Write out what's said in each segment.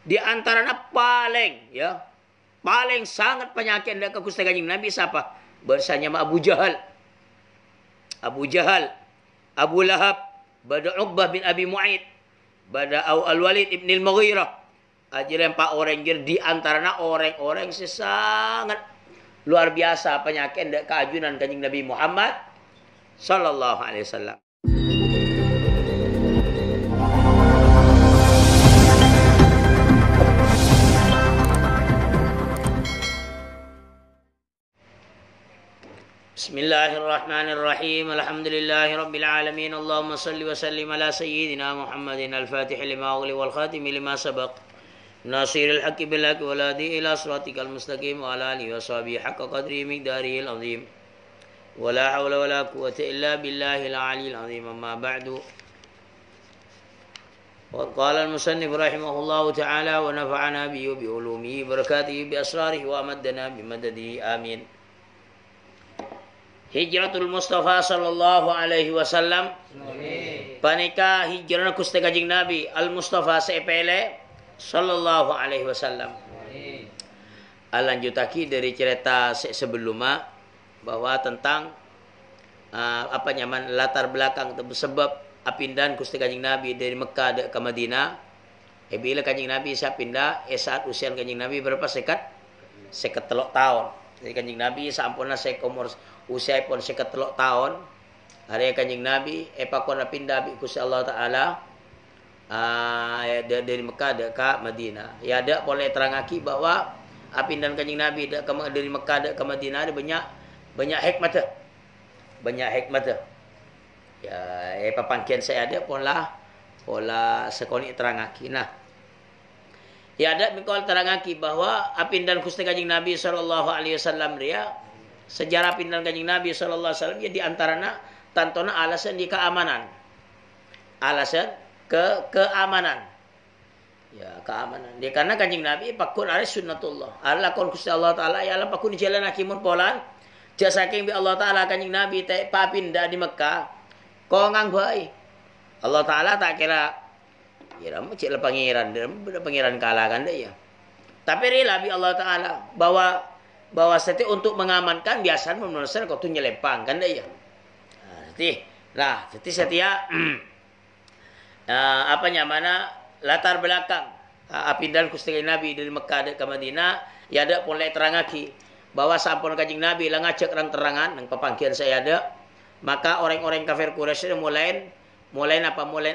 Di antaranya paling ya, paling sangat penyakit ndak ke Gusti Kanjeng Nabi siapa? Bersama Abu Jahal. Abu Jahal, Abu Lahab, bada Uqbah bin Abi Mu'aid, bada Al-Walid ibn al-Mughirah. Ajaran Pak orang di antaranya orang-orang sangat luar biasa penyakit ndak keajunan Kanjeng Nabi Muhammad sallallahu alaihi wasallam. Bismillahirrahmanirrahim. Alhamdulillahi rabbil alamin. Allahumma salli wa sallim ala sayyidina Muhammadin al-Fatih lima ughliqa wal khatim lima sabaq. Nasiril haqqi bil haqqi wal hadi ila siratikal mustaqim wa ala alihi wa sahbihi haqqa qadri miqdaril azim. Wa la hawla wa la quwwata illa billahil aliyyil azim. Amma ba'du. Wa qala al-musannif rahimahullahu ta'ala wa nafa'ana bihi wa bi ulumihi barakatihi bi asrarihi wa amaddana bi madadihi amin. Hijratul Mustafa sallallahu alaihi wasallam. Panika hijrah Gusti Kanjeng Nabi Al Mustafa sepele sallallahu alaihi wasallam. Lanjutaki dari cerita sebelumnya bahwa tentang latar belakang sebab pindahan Gusti Kanjeng Nabi dari Mekah ke Madinah. Bila Kanjeng Nabi saya pindah saat usia Kanjeng Nabi berapa? 53 tahun. Jadi Kanjeng Nabi sampurna umur usia pun 53 tahun. Hari Kanjeng Nabi pakon pindah bi Gusti Allah taala dari Mekah ke Madinah. Ya ada boleh terangaki bahwa pindahan Kanjeng Nabi dari Mekah ke Madinah ada banyak hikmah. Banyak hikmah. Ya papangkian saya ada pola sekali terangaki. Nah, ya ada mikol terangaki bahwa pindahan Gusti Kanjeng Nabi sallallahu alaihi wasallam dia sejarah pindahan Kanjeng Nabi sallallahu alaihi wasallam ya di antaranya tantona alasan di keamanan. Alasan keamanan. Ya, keamanan. Dia karena Kanjeng Nabi pakun ari sunnatullah. Allah kon Gusti Allah taala ya Allah pakun jalan hakimun polan. Jasa saking bi Allah taala Kanjeng Nabi teh pindah di Mekah. Kongang bae. Allah taala tak kira ya ramu cik le pangeran, pangeran kalah kan deh ya. Tapi rela bi Allah taala bahwa setiap untuk mengamankan biasanya menurutnya kau tu nyelepang kan deh ya. Jadi setia latar belakang pindahan Gusti Nabi dari Mekah ke Madinah ya ada mulai terangaki bahwa sampun Kanjeng Nabi lah ngajak terang-terangan nang papangkian saya ada, maka orang-orang kafir Quraisy mulai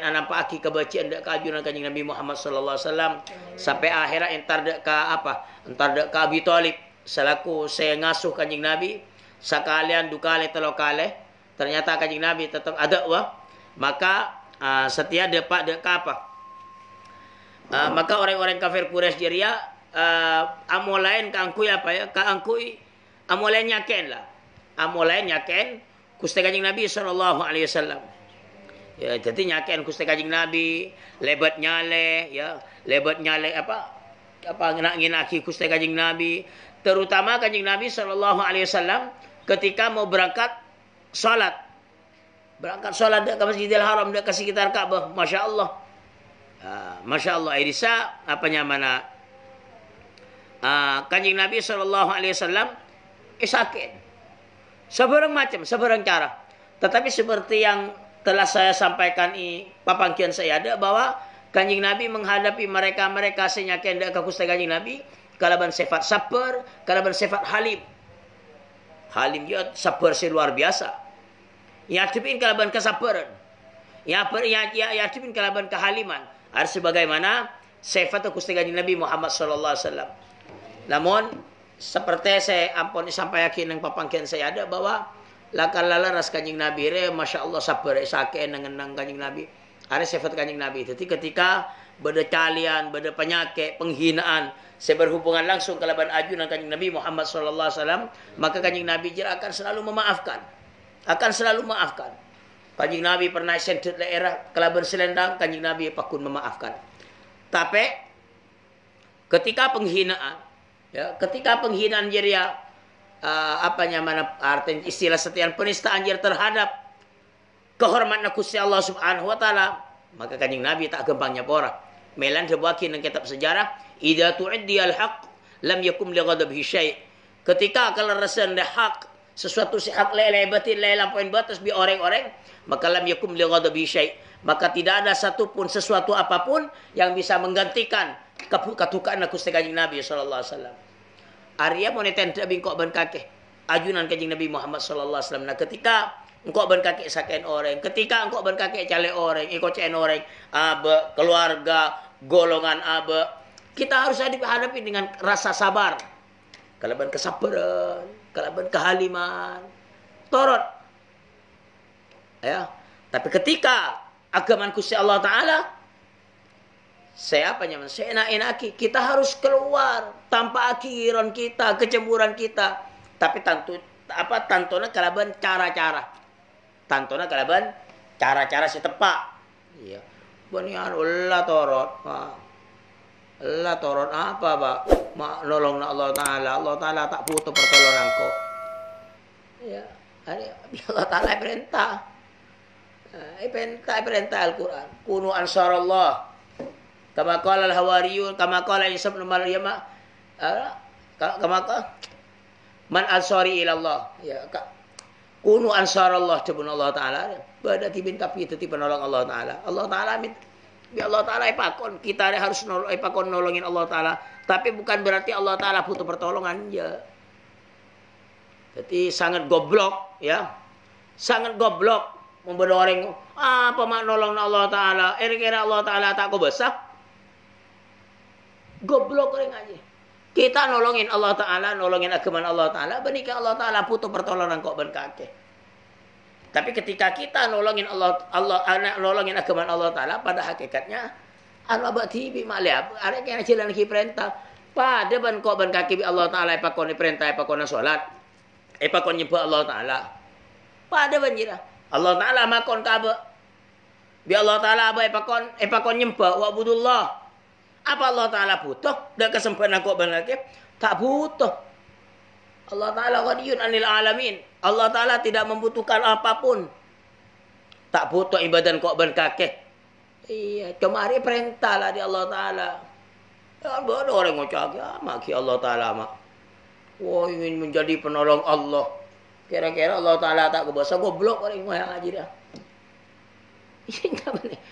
anampaki kebacian dak keajunan Kanjeng Nabi Muhammad sallallahu alaihi wasallam sampai akhirnya entar dak ke Abi Thalib selaku saya ngasuh Kanjeng Nabi sakalian dukale telokale ternyata Kanjeng Nabi tetap ada maka setia depak dak apa maka orang-orang kafir Quraisy jeria amolain kaangkui amolain nyaken Gusti Kanjeng Nabi sallallahu alaihi wasallam. Ya, jadi nyaken Gusti Kanjeng Nabi, lebat nyale nginaki Gusti Kanjeng Nabi, terutama Kanjeng Nabi sallallahu alaihi wasallam ketika mau berangkat salat ke Masjidil Haram ke sekitar Ka'bah, Masya Allah. Masya Allah Irisa Kanjeng Nabi sallallahu alaihi wasallam sakit. Sebarang cara. Tetapi seperti yang telah saya sampaikan papangkian saya ada bahwa Kanjeng Nabi menghadapi mereka senyakin dak Gusti Kanjeng Nabi kalaban sifat sabar, kalaban sifat halim. Halim dia sabar luar biasa. Ya dipin kalaban kesabaran. Ya dipin kalaban kehaliman. Harus sebagaimana sifat Gusti Kanjeng Nabi Muhammad sallallahu alaihi wasallam. Namun seperti saya sampaikan nang papangkian saya ada bahwa laras Kanjeng Nabi Masya Allah sabar sakit nang Kanjeng Nabi. Ada sifat Kanjeng Nabi. Jadi ketika beda kalian, beda penyakit, penghinaan, saya berhubungan langsung kalaban ajunan Kanjeng Nabi Muhammad sallallahu alaihi wasallam, maka Kanjeng Nabi akan selalu memaafkan. Kanjeng Nabi pernah sendet daerah kalaban selendang, Kanjeng Nabi pakun memaafkan. Tapi ketika penghinaan jeria artinya istilah setian penistaan terhadap kehormatan Gusti Allah Subhanahu wa taala, maka Kanjeng Nabi tak gempangnya pora. Melan sebuah dalam kitab sejarah, idza tu'iddi al-haq lam yakum li ghadabihi syai'. Ketika kalau rasa dah hak, sesuatu si hak lelai batin lelai lampain batas bi orang-orang, maka lam yakum li ghadabihi syai'. Maka tidak ada satupun sesuatu apapun yang bisa menggantikan ketukaan Gusti Kanjeng Nabi sallallahu alaihi wasallam. Arya moneten tak bingkok ban kakek ajunan Kanjeng Nabi Muhammad sallallahu alaihi wasallam. Nah, ketika engkau ban kakek saken orang, ketika engkau ban kakek cale orang, ikut cen orang, abe keluarga, golongan abe, kita harus hadapi dengan rasa sabar. Kalaban kesabaran, kalaban kehaliman, torot. Ya. Tapi ketika agaman Gusti Allah Ta'ala, saya apa nyaman? Saya enak-enaki. Kita harus keluar tanpa akhiran kita, kecemburuan kita. Tapi tantuna kalaban cara-cara. Tantuna kalaban cara-cara si tepak. Iya. Banian Allah torot. Allah torot apa, Pak? Mak nolong na Allah Ta'ala. Allah Ta'ala tak putus pertolongan kok. Ya. Allah Ta'ala perintah. Perintah Al-Quran. Kunu ansarallah. Kama qala al-hawariyun, kama qala Isa ibn Maryam, kama qala man ansari ila Allah. Ya, kunu ansarallah tebun Allah Taala. Badati bin tapi itu penolong Allah Taala. Allah Taala Allah Taala ipakon, kita harus ipakon nolongin Allah Taala. Tapi bukan berarti Allah Taala butuh pertolongan ya. Jadi sangat goblok ya. Sangat goblok membuat orang apa mak nolong Allah Taala. Kira Allah Taala tak kau besar. Goblok orang aja. Kita nolongin Allah Ta'ala, nolongin agama Allah Ta'ala, benikah Allah Ta'ala butuh pertolongan kok ben kakek. Tapi ketika kita nolongin nolongin agama Allah Ta'ala, pada hakikatnya anu abati bi maliab, ada yang jalan ki perintah. Pada ban kok ben kakek bi Allah Ta'ala ipakon perintah, ipakon salat, ipakon nyembah Allah Ta'ala. Pada banjira. Allah Ta'ala makon kabe. Bi Allah Ta'ala apa ipakon nyembah wa budullah. Apa Allah Ta'ala butuh? Dan kesempatan kok benar ke? Tak butuh. Allah Ta'ala ghaniyun 'anil alamin. Allah Ta'ala tidak membutuhkan apapun. Tak butuh ibadah kok ben kakek. Iya, cuma hari perintah lah di Allah Ta'ala. Ya, ada orang ngocak ya, maki Allah Ta'ala mak. Wah, ingin menjadi penolong Allah. Kira-kira Allah Ta'ala tak kebasa goblok orang yang ngaji dia.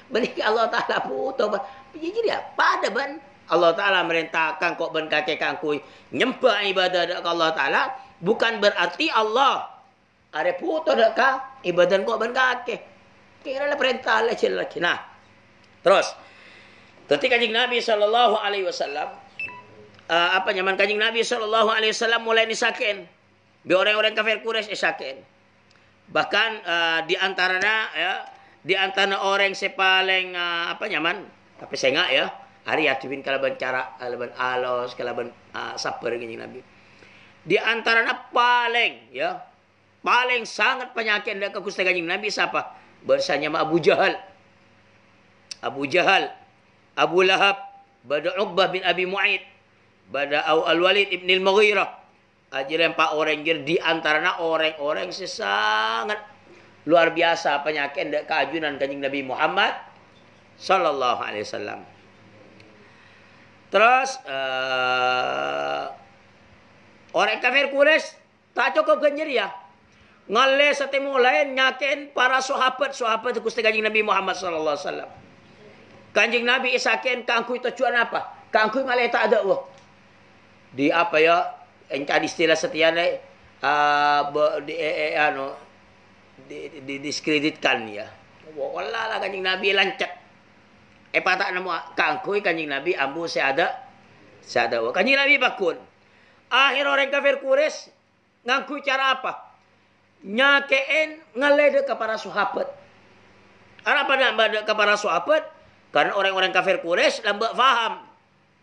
Benih Allah Ta'ala butuh. Jadi dia pada ban Allah Ta'ala merintahkan kok ben kakek kangkui nyembah ibadah dak Allah Ta'ala bukan berarti Allah ada putus dak ka ibadah kok ben kakek. Kira lah perintah lah lagi. Nah, terus ketika Kanjeng Nabi sallallahu alaihi wasallam Kanjeng Nabi sallallahu alaihi wasallam mulai disaken bi orang-orang kafir Quraisy isaken. Bahkan di antaranya ya di antara orang sepaling tapi saya enggak ya hari adibin kalaban cara kalaban alos kalaban sabar Kanjeng Nabi di antaranya paling sangat penyakit dak ke Gusti Kanjeng Nabi siapa bersanya Abu Jahal Abu Lahab bada Uqbah bin Abi Mu'aid bada Al-Walid ibn Al-Mughirah ajaran pak orang di antaranya orang-orang sangat luar biasa penyakit dak keajunan Kanjeng Nabi Muhammad sallallahu alaihi wasallam. Terus orang kafir Quraisy tak cukup ganjir ya. Ngale setemu lain nyakin para sahabat Gusti Kanjeng Nabi Muhammad sallallahu alaihi wasallam. Kanjeng Nabi isaken kangkui tujuan apa? Kangkui ngale tak ada wah. Di apa ya? Engka istilah setiane didiskreditkan ya. Wallah Kanjeng Nabi lancet. Patak nama kangkui Kanjeng Nabi ambu seada. Kanjeng Nabi bakun. Akhir orang kafir Quraisy ngangkui cara apa? Nyakein ngelede ke para sahabat. Apa nak bade ke para sahabat? Karena orang-orang kafir Quraisy lambat faham.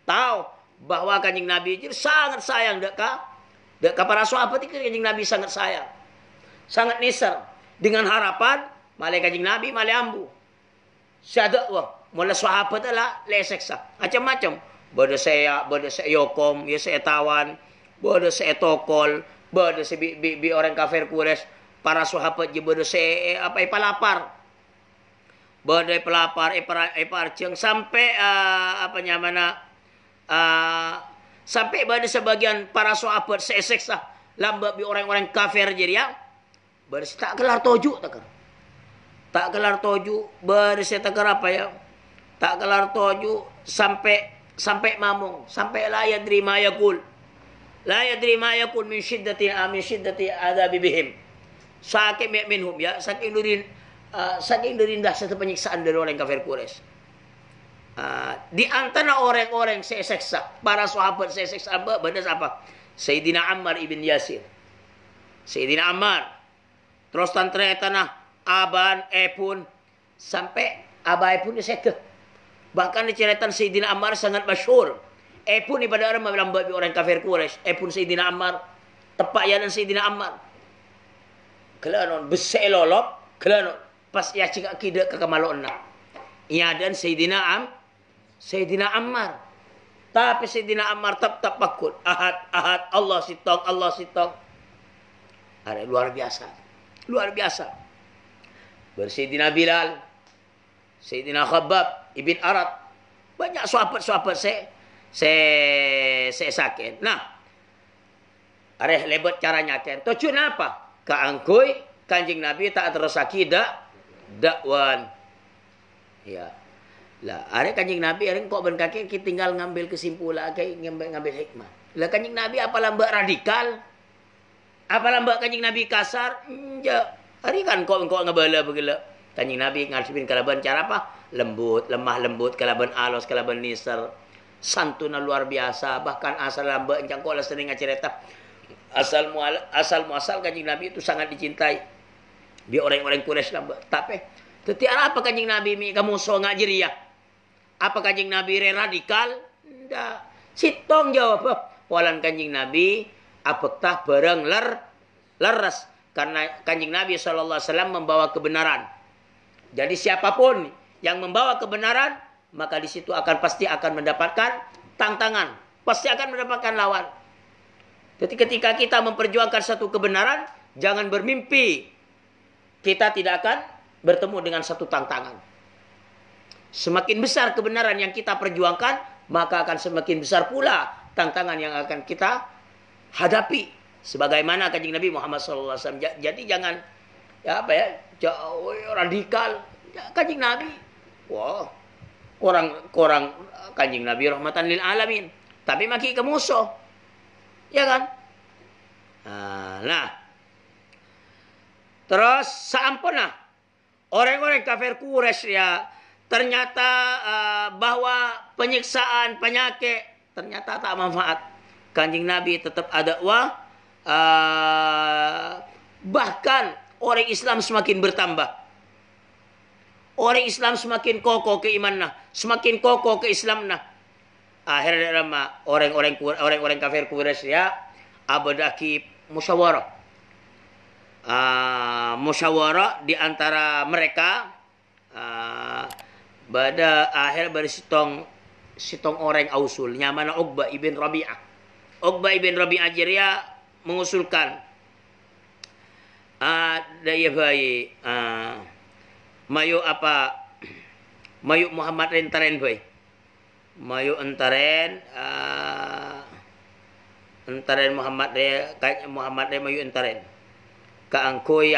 Tahu bahwa Kanjeng Nabi itu sangat sayang dek para sahabat itu Kanjeng Nabi sangat sayang. Sangat nisar dengan harapan malaikat Kanjeng Nabi malai ambu. Syadaq mula sahabat adalah leseksa macam-macam. Bada saya yokom, ya saya tawan, bada saya tokol, bada saya bi orang kafir Quraisy, para sahabat je bada saya palapar. badai pelapar parceng sampai sampai pada sebagian para sahabat seseksa lambat bi orang-orang kafir jadi ya bersih tak kelar toju tak kelar toju bersih tak apa ya tak kelar toju sampai mamung sampai la yadri ma yaqul min syiddati adabi bihim saking minhum ya saking derindah satu penyiksaan dari orang kafir Quraisy. Di antara orang-orang saya seksa, para sahabat saya seksa benar apa? Sayyidina Ammar ibn Yasir. Sayyidina Ammar. Terus tantre tanah aban pun sampai abai pun diseke. Bahkan diceritakan Sayyidina Ammar sangat masyhur. Pun ibadah orang bilang orang kafir Quraisy. Pun Sayyidina Ammar. Tepak ya dan Sayyidina Ammar. Kelanon besek lolop, kelanon pas ya cik akidah ke kemalona. Iya dan Sayyidina Ammar. Tapi Sayyidina Ammar tetap pakut. Ahad, Allah sitong. Ada luar biasa. Bersayyidina Bilal. Sayyidina Khabbab ibn Arat. Banyak sahabat-sahabat saya sakit. Nah, ada lebat caranya kan. Tujuan apa? Kaangkui Kanjeng Nabi tak terus dakwan. Ya. Lah, ada Kanjeng Nabi, ada kok ben kaki kita tinggal ngambil kesimpulan, ngambil hikmah. Lah Kanjeng Nabi apa lambak radikal? Apa lambak Kanjeng Nabi kasar? Ya, hari kan kok ngebala begila. Kanjeng Nabi ngadepin kalaban cara apa? Lemah lembut, kalaban alos, kalaban nisar. Santun luar biasa, bahkan asal lambak encang kok sering ngacerita. Asal muasal Kanjeng Nabi itu sangat dicintai. Bi orang-orang Quraisy lambak. Tapi tetiara apa Kanjeng Nabi mi kamu so ngajiriah? Apa Kanjeng Nabi radikal? Tidak. Sitong jawab. Walan Kanjeng Nabi apakah barang leres. Karena Kanjeng Nabi SAW membawa kebenaran. Jadi siapapun yang membawa kebenaran, maka di situ pasti akan mendapatkan tantangan. Pasti akan mendapatkan lawan. Jadi ketika kita memperjuangkan satu kebenaran, jangan bermimpi kita tidak akan bertemu dengan satu tantangan. Semakin besar kebenaran yang kita perjuangkan, maka akan semakin besar pula tantangan yang akan kita hadapi. Sebagaimana Kanjeng Nabi Muhammad SAW. Jadi jangan jauh radikal. Kanjeng Nabi, wah, orang Kanjeng Nabi rahmatan lil alamin. Tapi maki ke musuh, ya kan? Nah, terus saampuna orang-orang kafir Quraisy ya. Ternyata bahwa penyiksaan, penyakit ternyata tak manfaat. Kanjeng Nabi tetap ada bahkan orang Islam semakin bertambah. Orang Islam semakin kokoh keimannya, semakin kokoh keislamannya. Akhirnya orang-orang kafir Quraisy ya abadaki musyawarah. Musyawarah di antara mereka. Pada akhir bersitong orang ausul nyamana Uqbah ibn Rabi'ah. Uqbah ibn Rabi'ah jeria mengusulkan daya bayi mayu Muhammad rentaren bayi. Mayu entaren Muhammad mayu entaren. Kaangkoi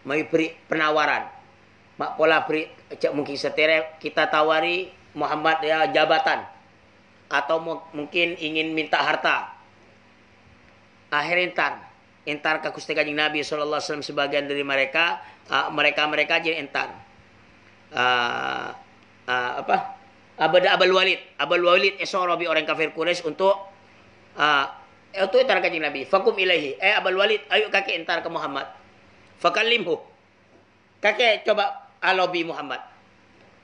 mayu beri penawaran. Mak pola beri mungkin setere kita tawari Muhammad ya jabatan atau mungkin ingin minta harta. Akhir entar ke Gusti Kanjeng Nabi sallallahu alaihi wasallam sebagian dari mereka jadi entar. Abul Walid esoro bi orang kafir Quraisy untuk itu entar Kanjeng Nabi. Fakum ilaihi. Abul Walid ayo kakek entar ke Muhammad. Fakallimhu. Kakek coba alobi Muhammad.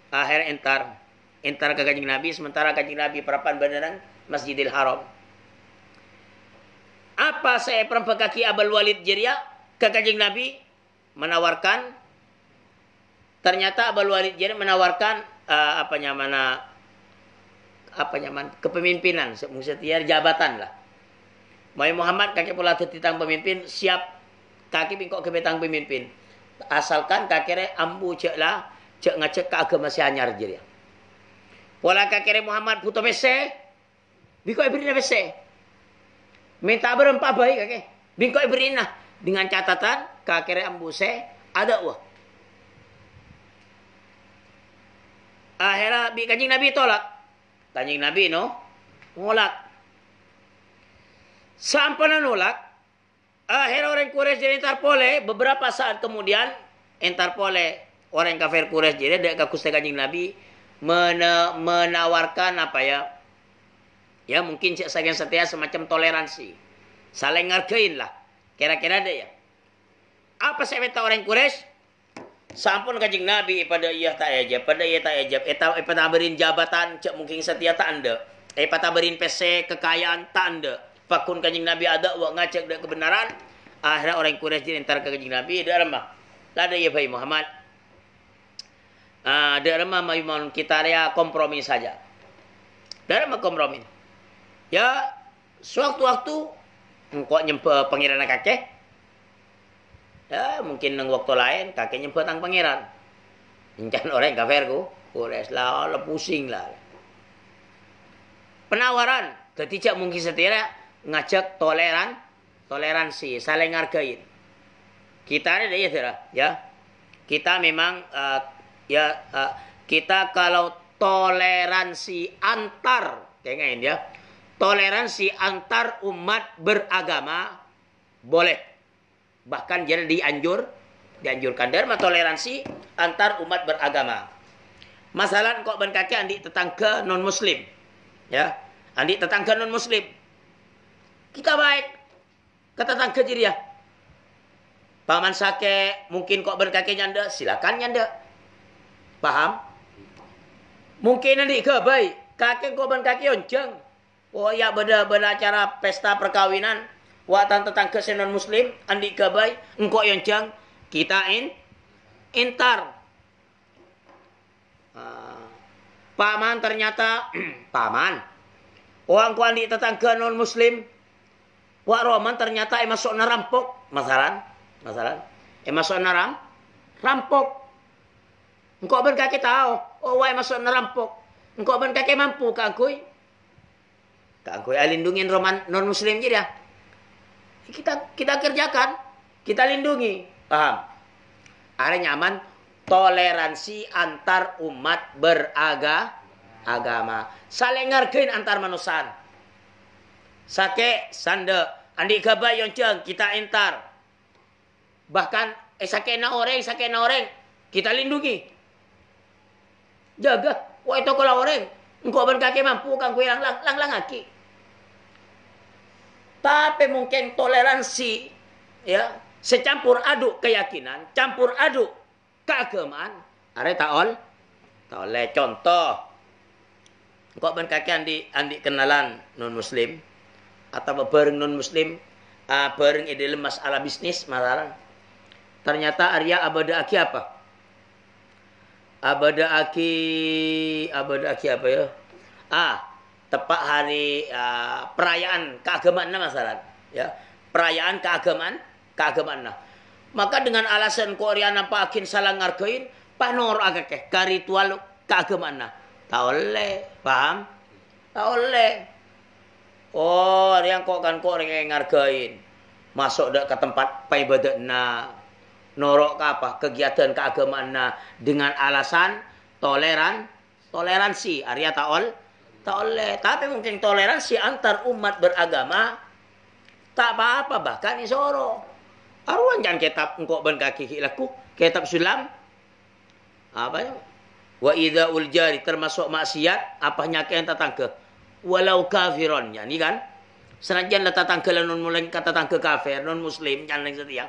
Akhir entar ke Kanjeng Nabi, sementara Kanjeng Nabi perapan beneran Masjidil Haram. Apa saya perempuan kaki Abul Walid Jiria ke Kanjeng Nabi menawarkan, ternyata Abul Walid Jiria menawarkan kepemimpinan, maksudnya jabatan lah. Mai Muhammad kaki pula titang pemimpin, siap kaki bingkok ke betang pemimpin. Asalkan kakere ambu cek lah cek ngacek ke agama si anyar jadi. Pola kakek Muhammad puto bese, biko ibrina bese. Minta berempat baik kakek, biko ibrina dengan catatan kakek ambuse ada wah. Akhirnya kanjing Nabi tolak, kanjing Nabi no nolak. Sampai nolak, akhirnya orang Quraisy jadi entar beberapa saat kemudian entar orang kafir Quraisy jadi dek kakusta kanjing Nabi menawarkan apa ya? Ya mungkin sekian setia semacam toleransi. Saling ngargain lah. Kira-kira ada ya. Apa saya minta orang Quraisy? Sampun kanjing Nabi pada iya tak ejab, pada iya tak ejab. Pada berin jabatan cek mungkin setia tak anda. Pada berin PC kekayaan tak anda. Fakun kanjing Nabi ada wak ngacak dak kebenaran. Akhirnya orang Quraisy jadi entar ke kanjing Nabi ada remah. Lada ya Bayi Muhammad. Ada remah mau kita ya kompromi saja. Ada remah kompromi. Ya sewaktu-waktu engkau nyempe pangeran kakek. Ya mungkin nang waktu lain kakek nyempe tang pangeran. Incan orang kafir ku. Quraisy lah pusing lah. Penawaran ketika mungkin setia ngajak toleransi, saling ngargain. Kita ada ya. Kita memang kita kalau toleransi antar kayak ya. Toleransi antar umat beragama boleh. Bahkan jadi dianjurkan derma toleransi antar umat beragama. Masalah kok ban kaki andi tetangga non muslim. Ya. Andi tetangga non muslim. Kita baik ke tetangga jadi ya. Paman sake mungkin kok berkaki nyanda, silakan nyanda. Paham? Mungkin nanti ke baik. Kakek kok ban kaki onceng. Oh ya beda acara pesta perkawinan. Watan tetangga non muslim andi ke baik. Engkau onceng. Kita intar. Paman ternyata paman. Orang ku andi tetangga non muslim. Wak Roman ternyata masuk nerampok. Masalah. Masuk rampok. Engkau ben kaki tahu. Oh wai masuk nerampok. Engkau ben kaki mampu kagui. Kagui lindungin Roman non muslim jadi ya. Kita kerjakan. Kita lindungi. Paham? Ada nyaman toleransi antar umat beragama. Saling ngargain antar manusia. Sake sande andi gabay yonceng kita entar. Bahkan sake na orang kita lindungi. Jaga. Wah itu kalau orang engkau ban kaki mampu kan kue lang aki. Tapi mungkin toleransi ya secampur aduk keyakinan, campur aduk keagamaan. Are tak oleh contoh. Engkau ban kaki andi kenalan non muslim atau bareng non muslim bareng ide masalah bisnis masalah. Ternyata Arya abada aki apa? Abada aki apa ya? Tepat hari perayaan keagamaan masalah. Ya, perayaan keagamaan. Maka dengan alasan Korea nampak akin salah ngargain, panor agak ke ritual keagamaan. Tak oleh, paham? Tak oleh. Oh, yang kok yang ngargain. Masuk ke tempat ibadatna. Norok ke apa? Kegiatan keagamaan dengan alasan toleransi. Arya tak oleh. Tapi mungkin toleransi antar umat beragama tak apa-apa. Bahkan isoro. Arwan jangan kitab engkau ban kaki laku. Kitab sulam. Apa ya? Wa idza uljari termasuk maksiat. Apanya yang tetangga. Walau kafiron. Ini kan. Senajan tetangga non mulai kata tetangga kafir. Non muslim. Jangan yang setia.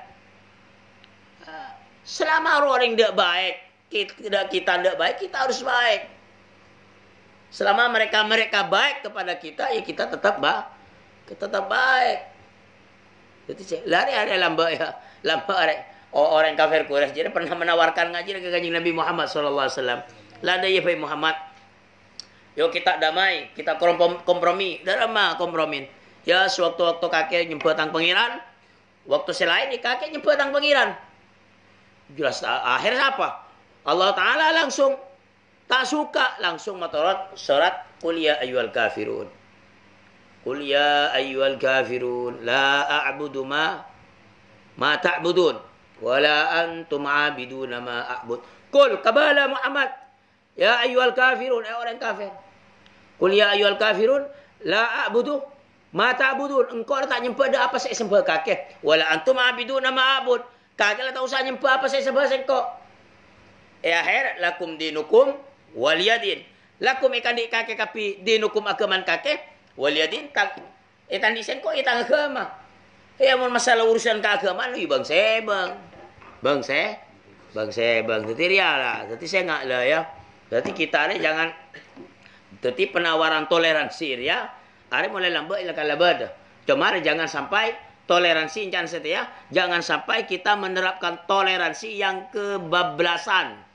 Selama orang tidak baik, kita tidak baik, kita harus baik. Selama mereka baik kepada kita, ya kita tetap baik. Jadi lari ada lamba orang kafir Quraisy jadi pernah menawarkan ngaji ke kanjeng Nabi Muhammad SAW. Lada ya Bayi Muhammad. Yuk kita damai, kita kompromi, darama kompromi. Ya sewaktu-waktu kakek nyebut tang pangeran, waktu selain kakek nyebut tang pangeran. Jelas akhirnya apa? Allah Ta'ala langsung tak suka, langsung maturut surat Qul ya ayyuhal kafirun. Qul ya ayyuhal kafirun la a'budu ma ta'budun wala antum 'abiduna ma a'bud. Qul kabala Muhammad ya ayyuhal kafirun, orang kafir. Qul ya ayyuhal kafirun la a'budu ma ta'budun. Engkau tak nyembah ada apa saya sembah kakek. Wala antum 'abiduna ma a'bud. Kakek tak usah nyembah apa saya sembah engkau. Akhir lakum dinukum waliyadin. Lakum ikan di kakek kapi dinukum agaman kakek waliyadin tak ikan di sengko itang agama. Ya mun masalah urusan keagamaan lu bang sebang. Bang sebang. Jadi rialah. Jadi saya enggak lah ya. Berarti kita ni jangan jadi penawaran toleransi ya. Are mulai lambat ila kalabada. Cuma jangan sampai toleransi jangan setia. Jangan sampai kita menerapkan toleransi yang kebablasan.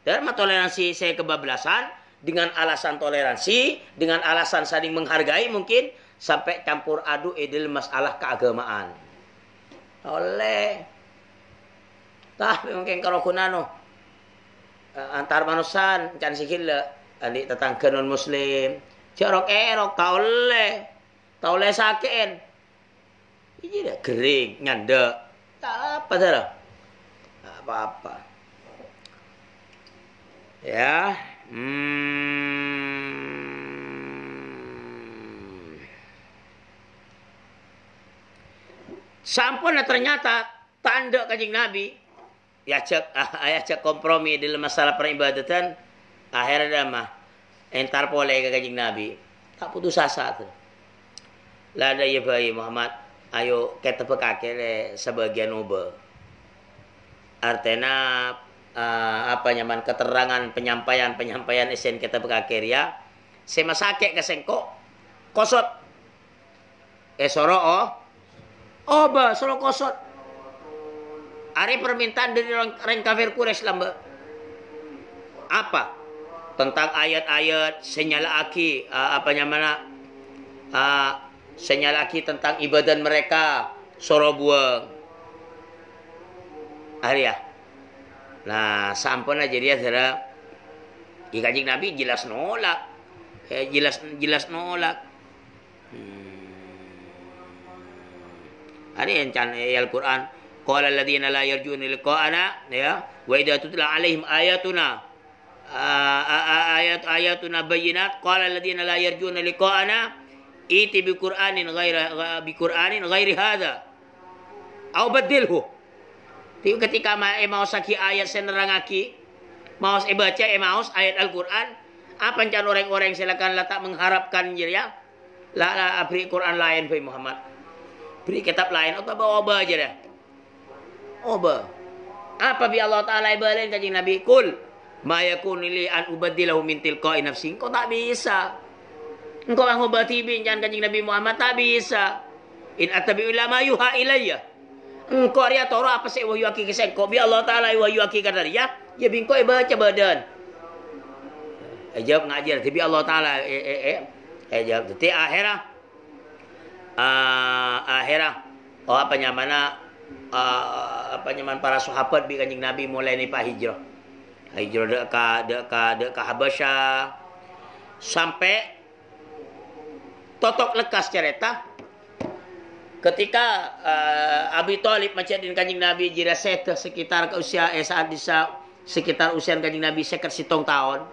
Dan toleransi saya kebablasan dengan alasan toleransi, dengan alasan saling menghargai mungkin sampai campur aduk edil masalah keagamaan. Oleh tapi mungkin kalau kunano antar manusia can sikil adik tetangga non muslim jorok erok taule saken ini dah kering nyanda tak apa dah apa ya sampun ternyata tanda Kanjeng Nabi ya cek kompromi dalam masalah peribadatan akhirnya mah entar boleh ke Kanjeng Nabi tak putus asa tu lada ya bayi Muhammad ayo kita pekake sebagian uba artinya apa nyaman keterangan penyampaian esen kita pekake ya semasake ke sengko kosot soro soro kosot hari permintaan dari orang kafir Quraisy lamba apa tentang ayat-ayat senyalaki senyalaki tentang ibadah mereka soro buang hari ya. Nah, sampun aja dia saudara. Kanjeng Nabi jelas nolak. Jelas nolak. Ada yang can Al-Qur'an, qala alladziina la yarjuna liqa'ana ya, wa idza tutla 'alaihim ayatuna ayatuna bayyinat qala alladziina la yarjuna liqa'ana iti bi Qur'anin ghairi hadza aw badilhu. Ketika mau saki ayat saya nerangaki, mau baca maus ayat Al-Quran, apa can orang-orang silakan tak mengharapkan ya, lah beri Quran lain Pak Muhammad, beri kitab lain atau bawa aja dah, apa bi Allah Taala ibalain Kanjeng Nabi, kul ma yakunu li an ubaddilahu min tilqa'i nafsi, engkau tak bisa, engkau ngobati binjan Kanjeng Nabi Muhammad tak bisa, in attabi'u illa ma yuha ilayya. Engkau dia tahu apa sih wahyu aki kisah kau bi Allah Taala wahyu aki kata dia ya bingkau baca badan jawab ngajar tapi Allah Taala jawab jadi akhirah apa nyaman para sahabat bi Kanjeng Nabi mulai ni pak hijrah dek ka Habasyah sampai totok lekas cerita ketika Abi Thalib macam din Kanjeng Nabi jira set sekitar ke usia saat bisa sekitar usia Kanjeng Nabi 57 tahun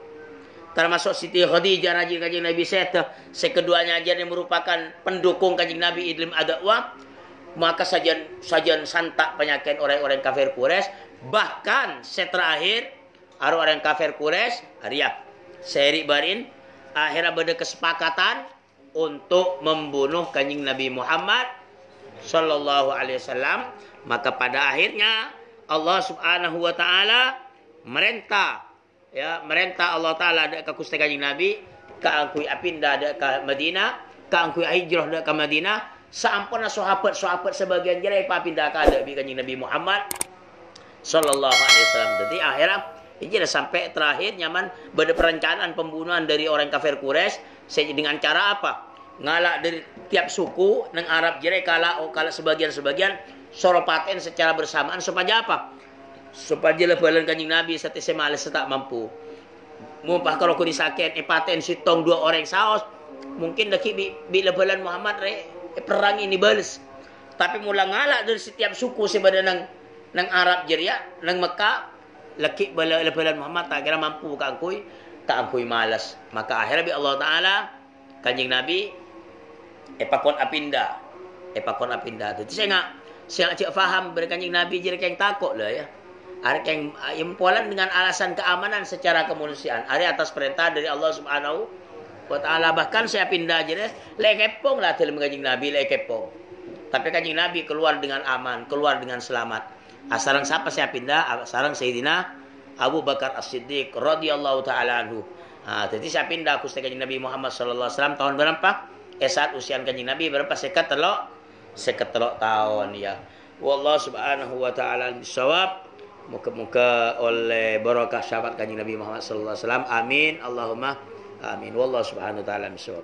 termasuk Siti Khadijah rajin Kanjeng Nabi set sekeduanya aja yang merupakan pendukung Kanjeng Nabi ilmu dakwah maka sajian santak penyakit orang-orang kafir Quraisy bahkan seterakhir orang kafir Quraisy Arya seri barin akhirnya berada kesepakatan untuk membunuh Kanjeng Nabi Muhammad Sallallahu Alaihi Wasallam. Maka pada akhirnya Allah Subhanahu Wa Taala merintah Allah Taala ada ke Gusti Kanjeng Nabi ka angkui apinda ada ke Madinah ka angkui hijrah ada ke Madinah sampun sahabat sebagian jerai pa pindah ka ada bi Kanjeng Nabi Muhammad Sallallahu Alaihi Wasallam. Jadi akhirnya ini sampai terakhir nyaman pada perencanaan pembunuhan dari orang kafir Quraisy dengan cara apa? Ngalak dari tiap suku nang Arab jerai kala sebagian soropaten secara bersamaan supaya apa? supaya lebalan kanjing Nabi sate semalas tak mampu. Mumpah kalau aku disakit paten sitong 2 orang saos mungkin daki bi lebalan Muhammad perang ini balas. Tapi mula ngalak dari setiap suku sebada nang Arab jeria nang Mekah laki lebalan Muhammad tak kira mampu ka angkui malas. Maka akhirnya bi Allah Taala kanjing Nabi pakon apinda. Jadi saya cek faham berkanjing Nabi jadi keng takut lah ya. Ada yang impolan dengan alasan keamanan secara kemanusiaan. Ada atas perintah dari Allah Subhanahu wa Ta'ala. Bahkan saya pindah aja deh. Lekepong lah dalam kanjing Nabi lekepong. Tapi kanjing Nabi keluar dengan aman, keluar dengan selamat. Sarang siapa saya pindah? Sarang Sayyidina Abu Bakar As-Siddiq radhiyallahu taala anhu. Jadi saya pindah aku kanjing Nabi Muhammad sallallahu alaihi wasallam tahun berapa? Saat usia kanjing Nabi berapa? 53 tahun ya. Wallahu subhanahu wa ta'ala bisawab. Muka-muka oleh barakah syafaat kanjeng Nabi Muhammad sallallahu alaihi wasallam. Amin. Allahumma amin. Wallahu subhanahu wa ta'ala bisawab.